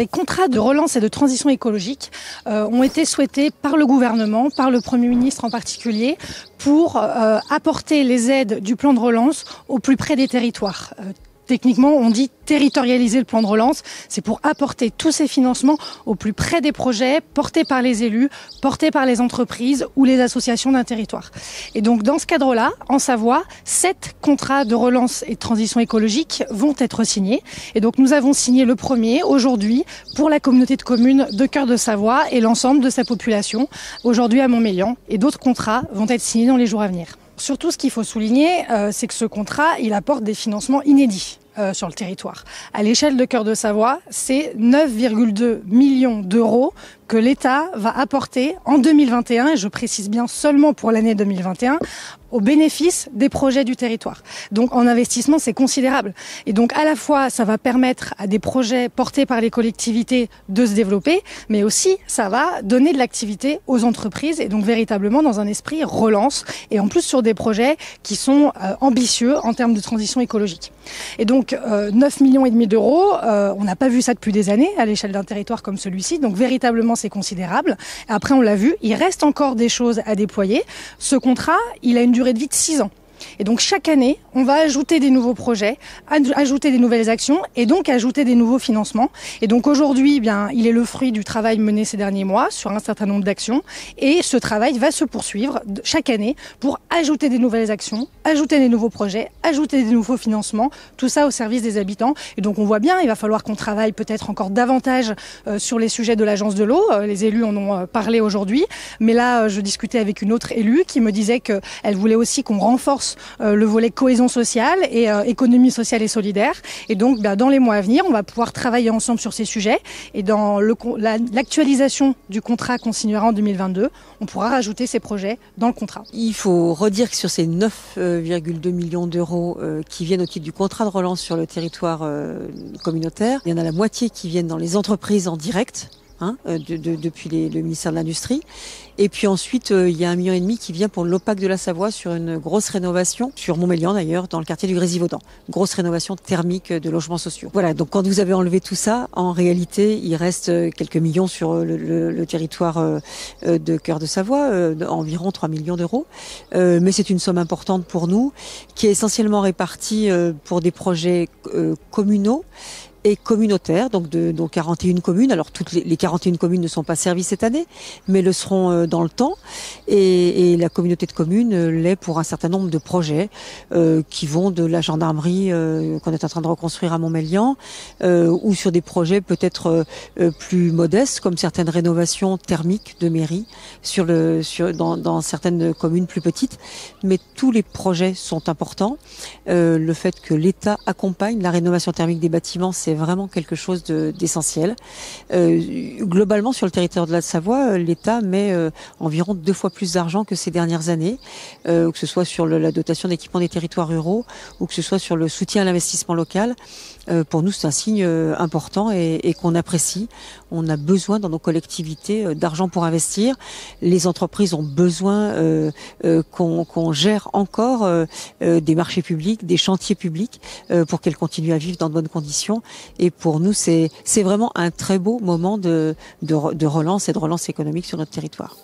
Les contrats de relance et de transition écologique ont été souhaités par le gouvernement, par le Premier ministre en particulier, pour apporter les aides du plan de relance au plus près des territoires. Techniquement, on dit territorialiser le plan de relance. C'est pour apporter tous ces financements au plus près des projets, portés par les élus, portés par les entreprises ou les associations d'un territoire. Et donc, dans ce cadre-là, en Savoie, 7 contrats de relance et de transition écologique vont être signés. Et donc, nous avons signé le premier aujourd'hui pour la communauté de communes de Cœur de Savoie et l'ensemble de sa population, aujourd'hui à Montmélian. Et d'autres contrats vont être signés dans les jours à venir. Surtout, ce qu'il faut souligner, c'est que ce contrat, il apporte des financements inédits sur le territoire. À l'échelle de Cœur de Savoie, c'est 9,2 millions d'euros que l'État va apporter en 2021, et je précise bien seulement pour l'année 2021, au bénéfice des projets du territoire. Donc en investissement, c'est considérable. Et donc à la fois, ça va permettre à des projets portés par les collectivités de se développer, mais aussi ça va donner de l'activité aux entreprises et donc véritablement dans un esprit relance et en plus sur des projets qui sont ambitieux en termes de transition écologique. Et donc 9,5 millions d'euros, on n'a pas vu ça depuis des années à l'échelle d'un territoire comme celui-ci, donc véritablement c'est considérable. Après on l'a vu, il reste encore des choses à déployer. Ce contrat, il a une durée de vie de 6 ans. Et donc chaque année, on va ajouter des nouveaux projets, ajouter des nouvelles actions et donc ajouter des nouveaux financements. Et donc aujourd'hui, il est le fruit du travail mené ces derniers mois sur un certain nombre d'actions. Et ce travail va se poursuivre chaque année pour ajouter des nouvelles actions, ajouter des nouveaux projets, ajouter des nouveaux financements, tout ça au service des habitants. Et donc on voit bien, il va falloir qu'on travaille peut-être encore davantage sur les sujets de l'agence de l'eau. Les élus en ont parlé aujourd'hui. Mais là, je discutais avec une autre élue qui me disait qu'elle voulait aussi qu'on renforce le volet cohésion sociale et économie sociale et solidaire. Et donc, dans les mois à venir, on va pouvoir travailler ensemble sur ces sujets. Et dans l'actualisation du contrat qu'on signera en 2022, on pourra rajouter ces projets dans le contrat. Il faut redire que sur ces 9,2 millions d'euros qui viennent au titre du contrat de relance sur le territoire communautaire, il y en a la moitié qui viennent dans les entreprises en direct. Depuis le ministère de l'Industrie. Et puis ensuite, il y a 1,5 million qui vient pour l'OPAC de la Savoie sur une grosse rénovation, sur Montmélian d'ailleurs, dans le quartier du Grésivaudan. Grosse rénovation thermique de logements sociaux. Voilà, donc quand vous avez enlevé tout ça, en réalité, il reste quelques millions sur le territoire de Cœur de Savoie, environ 3 millions d'euros. Mais c'est une somme importante pour nous, qui est essentiellement répartie pour des projets communaux et communautaire, donc 41 communes. Alors toutes les 41 communes ne sont pas servies cette année, mais le seront dans le temps. Et la communauté de communes l'est pour un certain nombre de projets qui vont de la gendarmerie qu'on est en train de reconstruire à Montmélian, ou sur des projets peut-être plus modestes, comme certaines rénovations thermiques de mairie dans certaines communes plus petites. Mais tous les projets sont importants. Le fait que l'État accompagne la rénovation thermique des bâtiments, c'est vraiment quelque chose d'essentiel. Globalement, sur le territoire de la Savoie, l'État met environ 2 fois plus d'argent que ces dernières années, que ce soit sur la dotation d'équipement des territoires ruraux ou que ce soit sur le soutien à l'investissement local. Pour nous, c'est un signe important et qu'on apprécie. On a besoin dans nos collectivités d'argent pour investir. Les entreprises ont besoin qu'on gère encore des marchés publics, des chantiers publics pour qu'elles continuent à vivre dans de bonnes conditions. Et pour nous, c'est vraiment un très beau moment de relance et de relance économique sur notre territoire.